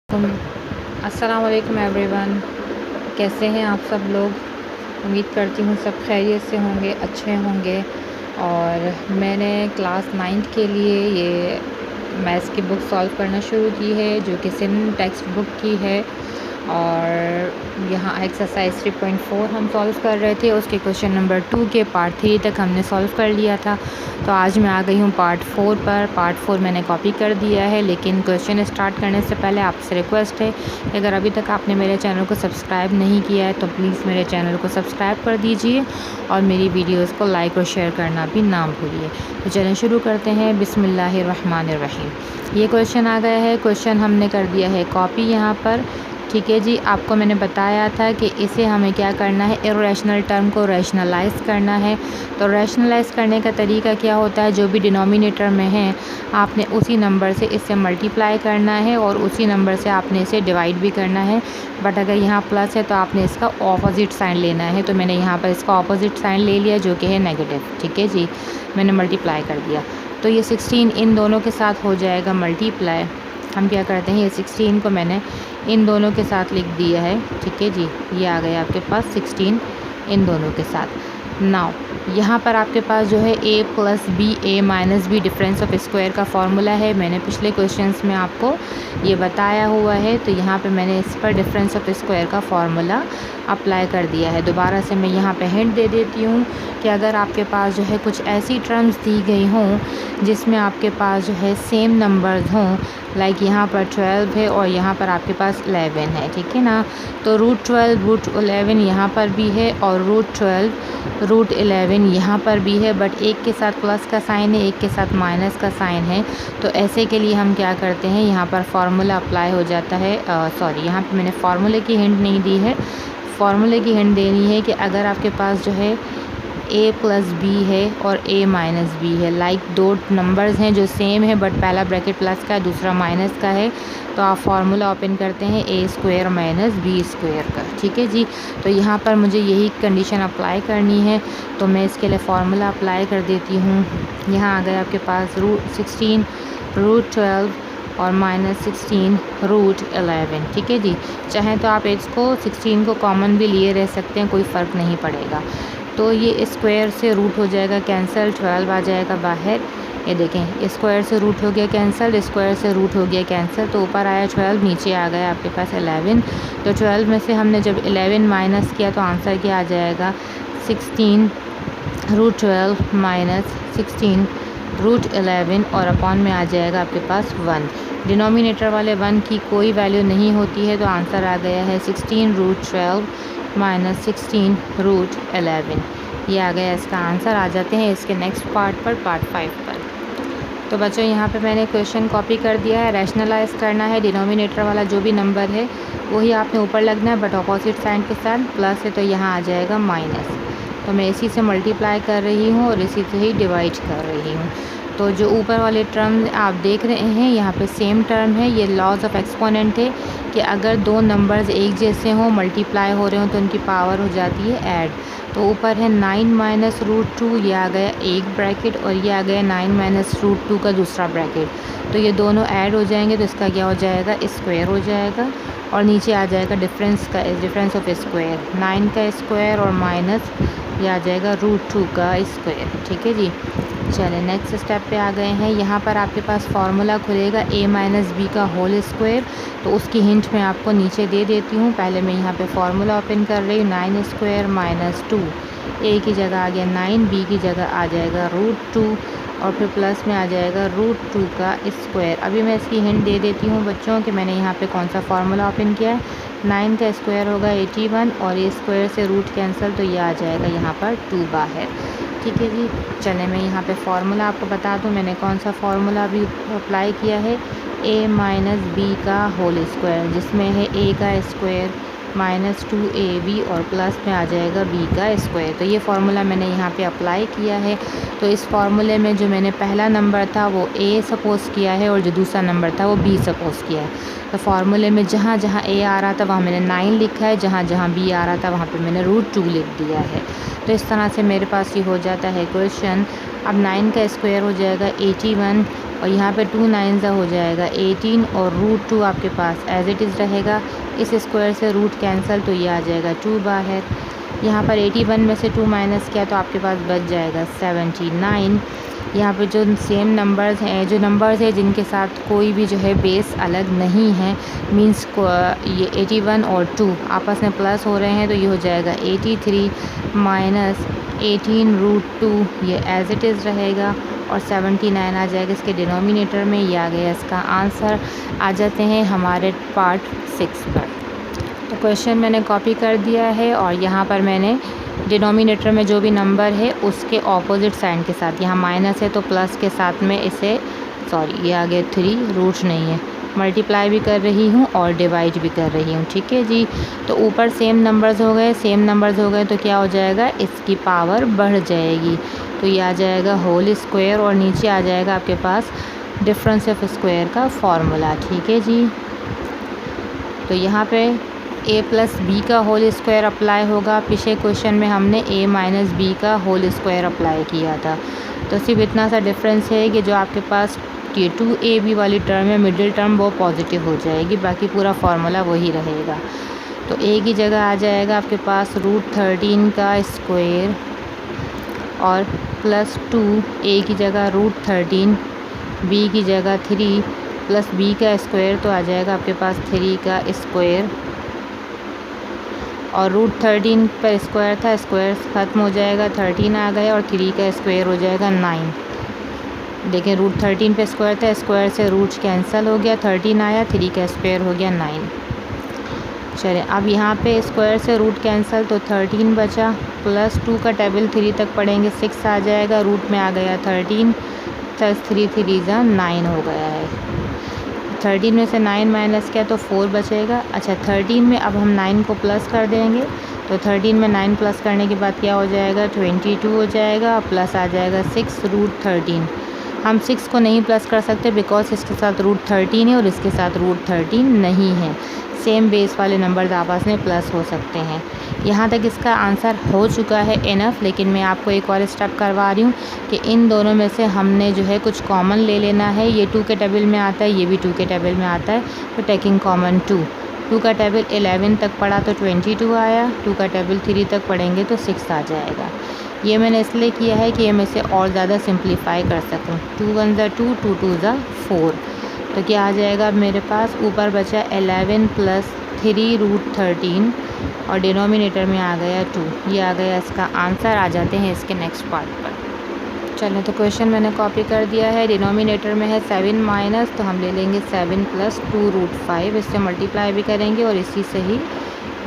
अस्सलाम वालेकुम एवरीवन। कैसे हैं आप सब लोग? उम्मीद करती हूँ सब खैरियत से होंगे, अच्छे होंगे। और मैंने क्लास 9 के लिए ये मैथ्स की बुक सॉल्व करना शुरू की है, जो कि सिम टेक्स्ट बुक की है। और यहाँ एक्सरसाइज 3.4 हम सॉल्व कर रहे थे, उसके क्वेश्चन नंबर 2 के पार्ट 3 तक हमने सॉल्व कर लिया था। तो आज मैं आ गई हूँ पार्ट 4 पर। पार्ट 4 मैंने कॉपी कर दिया है, लेकिन क्वेश्चन स्टार्ट करने से पहले आपसे रिक्वेस्ट है कि अगर अभी तक आपने मेरे चैनल को सब्सक्राइब नहीं किया है तो प्लीज़ मेरे चैनल को सब्सक्राइब कर दीजिए और मेरी वीडियोज़ को लाइक और शेयर करना भी ना भूलिए। तो चलें शुरू करते हैं। बिस्मिल्लाहिर्रहमानिर्रहीम। ये क्वेश्चन आ गया है, क्वेश्चन हमने कर दिया है कॉपी यहाँ पर। ठीक है जी, आपको मैंने बताया था कि इसे हमें क्या करना है, इर्रेशनल टर्म को रैशनलाइज़ करना है। तो रैशनलाइज़ करने का तरीका क्या होता है, जो भी डिनोमिनेटर में है आपने उसी नंबर से इससे मल्टीप्लाई करना है और उसी नंबर से आपने इसे डिवाइड भी करना है। बट अगर यहाँ प्लस है तो आपने इसका ऑपोजिट साइन लेना है। तो मैंने यहाँ पर इसका ऑपोजिट साइन ले लिया, जो कि है नेगेटिव। ठीक है जी, मैंने मल्टीप्लाई कर दिया। तो ये 16 इन दोनों के साथ हो जाएगा मल्टीप्लाई। हम क्या करते हैं, ये 16 को मैंने इन दोनों के साथ लिख दिया है। ठीक है जी, ये आ गया आपके पास 16 इन दोनों के साथ। नाउ यहाँ पर आपके पास जो है a plus B, a minus B difference of square का फॉर्मूला है। मैंने पिछले क्वेश्चंस में आपको ये बताया हुआ है। तो यहाँ पे मैंने इस पर डिफरेंस ऑफ स्क्वायर का फॉर्मूला अप्लाई कर दिया है। दोबारा से मैं यहाँ पे हिंट दे देती हूँ कि अगर आपके पास जो है कुछ ऐसी टर्म्स दी गई हों जिसमें आपके पास जो है सेम नंबर्स हों, लाइक यहाँ पर 12 है और यहाँ पर आपके पास 11 है, ठीक है ना। तो रूट 12 रूट 11 यहाँ पर भी है और रूट 12 रूट 11 यहाँ पर भी है, बट एक के साथ प्लस का साइन है, एक के साथ माइनस का साइन है। तो ऐसे के लिए हम क्या करते हैं, यहाँ पर फार्मूला अप्लाई हो जाता है। सॉरी, यहाँ पर मैंने फार्मूले की हिंट नहीं दी है। फार्मूले की हिंट देनी है कि अगर आपके पास जो है a प्लस बी है और a माइनस बी है, लाइक दो नंबर्स हैं जो सेम है बट पहला ब्रैकेट प्लस का है, दूसरा माइनस का है, तो आप फार्मूला ओपन करते हैं a square minus B square का। ठीक है जी, तो यहाँ पर मुझे यही कंडीशन अप्लाई करनी है, तो मैं इसके लिए फार्मूला अप्लाई कर देती हूँ। यहाँ आ गया आपके पास रूट 16 रूट 12 और माइनस 16 रूट 11। ठीक है जी, चाहें तो आप इसको 16 को कॉमन भी लिए रह सकते हैं, कोई फ़र्क नहीं पड़ेगा। तो ये स्क्वायर से रूट हो जाएगा कैंसिल, 12 आ जाएगा बाहर। ये देखें, स्क्वायर से रूट हो गया कैंसिल, स्क्वायर से रूट हो गया कैंसिल, तो ऊपर आया 12, नीचे आ गया आपके पास 11। तो 12 में से हमने जब 11 माइनस किया तो आंसर क्या आ जाएगा, 16 रूट 12 माइनस 16 रूट 11 और अपॉन में आ जाएगा आपके पास 1। डिनोमिनेटर वाले 1 की कोई वैल्यू नहीं होती है, तो आंसर आ गया है 16 रूट 12 माइनस 16 रूट 11। ये आ गया इसका आंसर। आ जाते हैं इसके नेक्स्ट पार्ट पर, पार्ट 5 पर। तो बच्चों यहाँ पे मैंने क्वेश्चन कॉपी कर दिया है। रैशनलाइज करना है, डिनोमिनेटर वाला जो भी नंबर है वही आपने ऊपर लगना है, बट अपोजिट साइन के साथ। प्लस है तो यहाँ आ जाएगा माइनस। तो मैं इसी से मल्टीप्लाई कर रही हूँ और इसी से ही डिवाइड कर रही हूँ। तो जो ऊपर वाले टर्म आप देख रहे हैं यहाँ पे सेम टर्म है, ये लॉज ऑफ एक्सपोनेंट है कि अगर दो नंबर्स एक जैसे हों, मल्टीप्लाई हो रहे हों, तो उनकी पावर हो जाती है ऐड। तो ऊपर है 9 माइनस रूट 2, ये आ गया एक ब्रैकेट, और ये आ गया 9 माइनस रूट 2 का दूसरा ब्रैकेट। तो ये दोनों ऐड हो जाएंगे, तो इसका क्या हो जाएगा, स्क्वायर हो जाएगा। और नीचे आ जाएगा डिफरेंस ऑफ स्क्वायर, 9 का स्क्वायर और माइनस ये आ जाएगा रूट 2 का स्क्वायर। ठीक है जी, चलें नेक्स्ट स्टेप पे आ गए हैं। यहाँ पर आपके पास फार्मूला खुलेगा a माइनस बी का होल स्क्वायर, तो उसकी हिंट मैं आपको नीचे दे देती हूँ। पहले मैं यहाँ पे फार्मूला ओपन कर रही हूँ, 9 स्क्वायर माइनस 2, a की जगह आ गया 9, b की जगह आ जाएगा रूट 2 और फिर प्लस में आ जाएगा रूट 2 का स्क्वायर। अभी मैं इसकी हिंट दे देती हूँ बच्चों कि मैंने यहाँ पे कौन सा फार्मूला ओपन किया है। 9 का स्क्वायर होगा 81 और ये स्क्वायर से रूट कैंसिल, तो ये आ जाएगा यहाँ पर 2 बाहर। ठीक है जी, चलें मैं यहाँ पे फार्मूला आपको बता दूँ मैंने कौन सा फार्मूला अभी अप्लाई किया है। a माइनस बी का होल स्क्वायर, जिसमें है a का स्क्वायर माइनस 2ab और प्लस में आ जाएगा b का स्क्वायर। तो ये फार्मूला मैंने यहाँ पे अप्लाई किया है। तो इस फार्मूले में जो मैंने पहला नंबर था वो a सपोज़ किया है और जो दूसरा नंबर था वो b सपोज़ किया है। तो फार्मूले में जहाँ जहाँ a आ रहा था वहाँ मैंने 9 लिखा है, जहाँ जहाँ b आ रहा था वहाँ पे मैंने रूट 2 लिख दिया है। तो इस तरह से मेरे पास ये हो जाता है क्वेश्चन। अब 9 का स्क्वायर हो जाएगा 81 और यहाँ पे 2 9 हो जाएगा 18 और √2 आपके पास एज इट इज़ रहेगा। इस स्क्वायर से रूट कैंसिल तो ये आ जाएगा 2 बाहर। यहाँ पर 81 में से 2 माइनस किया तो आपके पास बच जाएगा 79। यहाँ पे जो सेम नंबर्स हैं, जो नंबर्स हैं जिनके साथ कोई भी जो है बेस अलग नहीं है, मींस ये 81 और 2 आपस में प्लस हो रहे हैं, तो ये हो जाएगा 83 माइनस 18√2, ये एज इट इज़ रहेगा और 79 आ जाएगा इसके डिनोमिनेटर में। ये आ गया इसका आंसर। आ जाते हैं हमारे पार्ट 6 पर। तो क्वेश्चन मैंने कॉपी कर दिया है और यहाँ पर मैंने डिनोमिनेटर में जो भी नंबर है उसके ऑपोजिट साइन के साथ, यहाँ माइनस है तो प्लस के साथ में इसे, सॉरी ये आ गया 3, रूट नहीं है, मल्टीप्लाई भी कर रही हूँ और डिवाइड भी कर रही हूँ। ठीक है जी। तो ऊपर सेम नंबर्स हो गए, सेम नंबर्स हो गए तो क्या हो जाएगा, इसकी पावर बढ़ जाएगी, तो ये आ जाएगा होल स्क्वायर और नीचे आ जाएगा आपके पास डिफरेंस ऑफ स्क्वायर का फॉर्मूला। ठीक है जी। तो यहाँ पे a प्लस बी का होल स्क्वायर अप्लाई होगा। पिछले क्वेश्चन में हमने a माइनस बी का होल स्क्वायर अप्लाई किया था। तो सिर्फ इतना सा डिफरेंस है कि जो आपके पास ये 2ab वाली टर्म है, मिडिल टर्म, वो पॉजिटिव हो जाएगी, बाकी पूरा फार्मूला वही रहेगा। तो a की जगह आ जाएगा आपके पास √13 का स्क्वायर और प्लस 2, a की जगह √13, b की जगह 3 प्लस b का स्क्वायर तो आ जाएगा आपके पास 3 का स्क्वायर और √13 पर स्क्वायर था, स्क्वायर ख़त्म हो जाएगा, 13 आ गया और 3 का स्क्वायर हो जाएगा 9। देखिए √13 पे स्क्वायर था, स्क्वायर से रूट कैंसिल हो गया, 13 आया, 3 का स्क्वायर हो गया 9। चलिए अब यहाँ पे स्क्वायर से रूट कैंसिल तो 13 बचा, प्लस 2 का टेबल 3 तक पढ़ेंगे 6 आ जाएगा, रूट में आ गया 13 प्लस 3 3 9 हो गया है। 13 में से 9 माइनस किया तो 4 बचेगा। अच्छा 13 में अब हम 9 को प्लस कर देंगे, तो 13 में 9 प्लस करने के बाद क्या हो जाएगा, 22 हो जाएगा, प्लस आ जाएगा 6 √13। हम 6 को नहीं प्लस कर सकते बिकॉज इसके साथ √13 है और इसके साथ √13 नहीं है। सेम बेस वाले नंबर्स आपस में प्लस हो सकते हैं। यहाँ तक इसका आंसर हो चुका है इनफ, लेकिन मैं आपको एक और स्टेप करवा रही हूँ कि इन दोनों में से हमने जो है कुछ कॉमन ले लेना है। ये 2 के टेबल में आता है, ये भी 2 के टेबल में आता है, तो टेकिंग कॉमन 2 का टेबल 11 तक पढ़ा तो 22 आया, 2 का टेबल 3 तक पढ़ेंगे तो 6 आ जाएगा। ये मैंने इसलिए किया है कि मैं इसे और ज़्यादा सिंप्लीफाई कर सकूँ। 2 1 2, 2 2 4, तो क्या आ जाएगा अब मेरे पास, ऊपर बचा 11 प्लस 3 √13 और डिनोमिनेटर में आ गया 2। ये आ गया इसका आंसर। आ जाते हैं इसके नेक्स्ट पार्ट पर। चलो तो क्वेश्चन मैंने कॉपी कर दिया है। डिनोमिनेटर में है 7 माइनस, तो हम ले लेंगे 7 प्लस 2 √5, इससे मल्टीप्लाई भी करेंगे और इसी से ही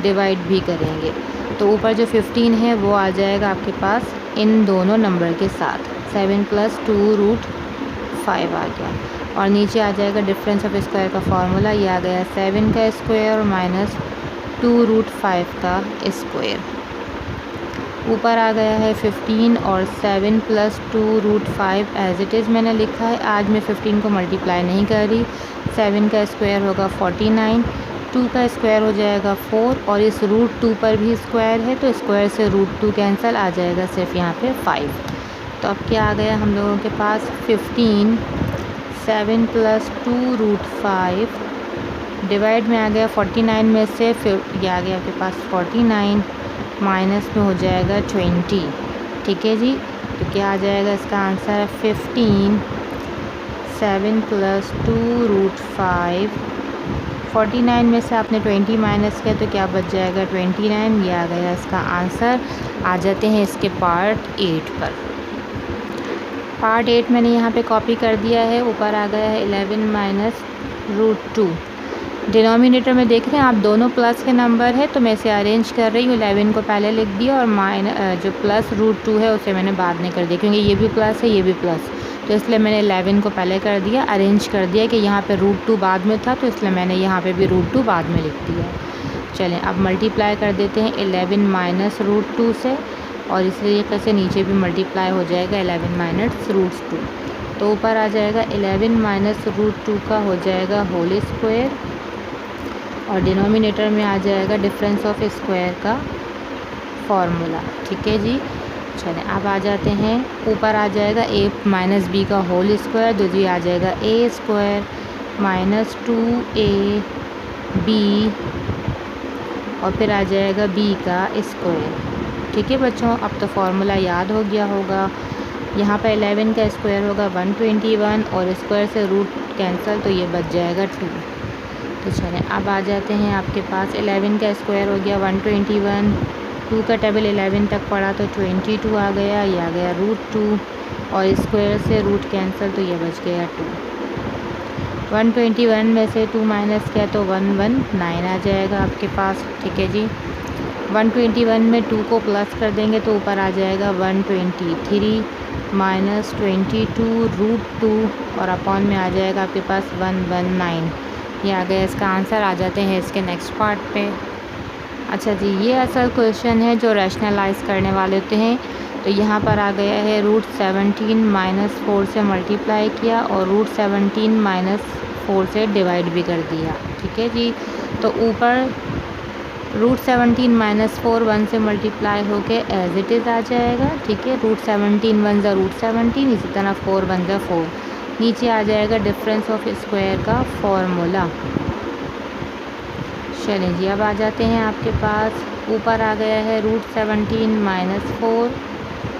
डिवाइड भी करेंगे। तो ऊपर जो 15 है वो आ जाएगा आपके पास इन दोनों नंबर के साथ, 7 प्लस 2 √5 आ गया और नीचे आ जाएगा डिफरेंस ऑफ स्क्वायर का फार्मूला। ये आ गया 7 का स्क्वायर माइनस 2 √5 का स्क्वायर। ऊपर आ गया है 15 और 7 प्लस 2 √5 एज इट इज़ मैंने लिखा है। आज मैं 15 को मल्टीप्लाई नहीं कर रही। 7 का स्क्वायर होगा 49, 2 का स्क्वायर हो जाएगा 4 और इस √2 पर भी स्क्वायर है तो स्क्वायर से √2 कैंसिल, आ जाएगा सिर्फ यहाँ पे 5। तो अब क्या आ गया हम लोगों के पास 15, 7 प्लस 2 √5 डिवाइड में आ गया 49 में से, फिर ये आ गया आपके पास 49 माइनस में हो जाएगा 20। ठीक है जी। तो क्या आ जाएगा इसका आंसर, 15, 7 प्लस 2 √5, 49 में से आपने 20 माइनस किया तो क्या बच जाएगा 29। ये आ गया इसका आंसर। आ जाते हैं इसके पार्ट 8 पर। पार्ट 8 मैंने यहाँ पे कॉपी कर दिया है। ऊपर आ गया है 11 माइनस √2। डिनोमिनेटर में देख रहे हैं आप दोनों प्लस के नंबर है, तो मैं इसे अरेंज कर रही हूँ। 11 को पहले लिख दिया और जो प्लस √2 है उसे मैंने बाद में कर दिया, क्योंकि ये भी प्लस है ये भी प्लस, तो इसलिए मैंने 11 को पहले कर दिया, अरेंज कर दिया कि यहाँ पे √2 बाद में था, तो इसलिए मैंने यहाँ पे भी √2 बाद में लिख दिया। चलें अब मल्टीप्लाई कर देते हैं 11 माइनस √2 से, और इस तरीके से नीचे भी मल्टीप्लाई हो जाएगा 11 माइनस √2। तो ऊपर आ जाएगा 11 माइनस √2 का हो जाएगा होल स्क्वायर और डिनोमिनेटर में आ जाएगा डिफरेंस ऑफ स्क्वायर का फॉर्मूला। ठीक है जी। चलें अब आ जाते हैं, ऊपर आ जाएगा a माइनस बी का होल स्क्वायर, तो जी आ जाएगा a स्क्वायर माइनस 2ab और फिर आ जाएगा b का स्क्वायर। ठीक है बच्चों, अब तो फार्मूला याद हो गया होगा। यहाँ पर 11 का स्क्वायर होगा 121 और स्क्वायर से रूट कैंसिल, तो ये बच जाएगा 2। तो चलें अब आ जाते हैं आपके पास, 11 का स्क्वायर हो गया 121, 2 का टेबल 11 तक पड़ा तो 22 आ गया, ये आ गया √2 और स्क्वायर से रूट कैंसिल, तो ये बच गया 2। 121 में से 2 माइनस किया तो 119 आ जाएगा आपके पास। ठीक है जी, 121 में 2 को प्लस कर देंगे तो ऊपर आ जाएगा 123 माइनस 22 √2 और अपॉन में आ जाएगा आपके पास 119। ये आ गया इसका आंसर। आ जाते हैं इसके नेक्स्ट पार्ट पे। अच्छा जी, ये असल क्वेश्चन है जो रैशनलाइज करने वाले होते हैं। तो यहाँ पर आ गया है √17 माइनस 4 से मल्टीप्लाई किया और √17 माइनस 4 से डिवाइड भी कर दिया। ठीक है जी, तो ऊपर √17 माइनस 4 1 से मल्टीप्लाई होके एज इट इज़ आ जाएगा। ठीक है, √17 1 ज़ा √17, इसी तरह 4 1 ज़ा 4। नीचे आ जाएगा डिफरेंस ऑफ स्क्वायर का फॉर्मूला। चलें जी, अब आ जाते हैं आपके पास, ऊपर आ गया है √17 माइनस 4,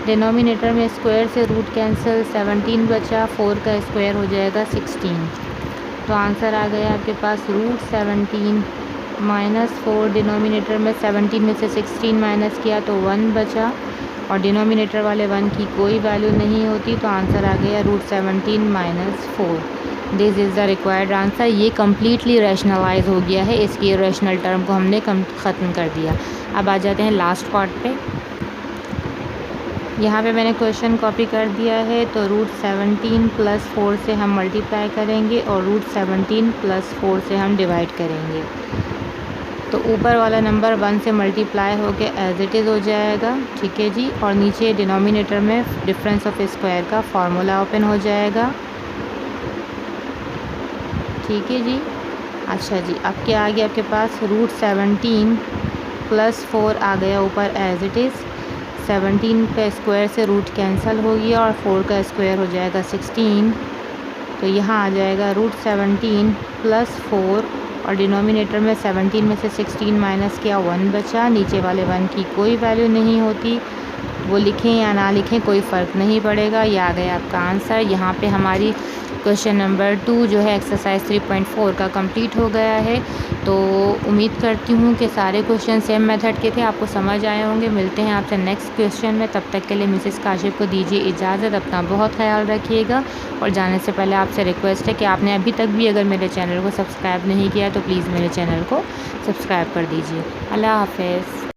डिनोमिनेटर में स्क्वायर से रूट कैंसिल, 17 बचा, 4 का स्क्वायर हो जाएगा 16। तो आंसर आ गया आपके पास √17 माइनस 4, डिनोमिनेटर में 17 में से 16 माइनस किया तो 1 बचा और डिनोमिनेटर वाले 1 की कोई वैल्यू नहीं होती, तो आंसर आ गया √17 minus 4। This is the required answer. ये कम्प्लीटली रैशनलाइज हो गया है, इसकी रैशनल टर्म को हमने ख़त्म कर दिया। अब आ जाते हैं लास्ट पार्ट पे। यहाँ पे मैंने क्वेश्चन कॉपी कर दिया है, तो √17 प्लस 4 से हम मल्टीप्लाई करेंगे और √17 प्लस 4 से हम डिवाइड करेंगे। तो ऊपर वाला नंबर 1 से मल्टीप्लाई होके एज इट इज़ हो जाएगा। ठीक है जी, और नीचे डिनोमिनेटर में डिफरेंस ऑफ स्क्वायर का फार्मूला ओपन हो जाएगा। ठीक है जी, अच्छा जी, अब क्या आ गया आपके पास, √17 प्लस 4 आ गया ऊपर एज इट इज़। 17 का स्क्वायर से रूट कैंसिल हो गया और 4 का स्क्वायर हो जाएगा 16। तो यहाँ आ जाएगा √17 प्लस 4 और डिनोमिनेटर में 17 में से 16 माइनस किया 1 बचा, नीचे वाले 1 की कोई वैल्यू नहीं होती, वो लिखें या ना लिखें कोई फ़र्क नहीं पड़ेगा। ये आ गया आपका आंसर। यहाँ पे हमारी क्वेश्चन नंबर 2 जो है एक्सरसाइज 3.4 का कंप्लीट हो गया है। तो उम्मीद करती हूँ कि सारे क्वेश्चन सेम मेथड के थे, आपको समझ आए होंगे। मिलते हैं आपसे नेक्स्ट क्वेश्चन में, तब तक के लिए मिसेस काशिफ को दीजिए इजाज़त। अपना बहुत ख्याल रखिएगा और जाने से पहले आपसे रिक्वेस्ट है कि आपने अभी तक भी अगर मेरे चैनल को सब्सक्राइब नहीं किया तो प्लीज़ मेरे चैनल को सब्सक्राइब कर दीजिए। अल्लाह हाफ़िज़।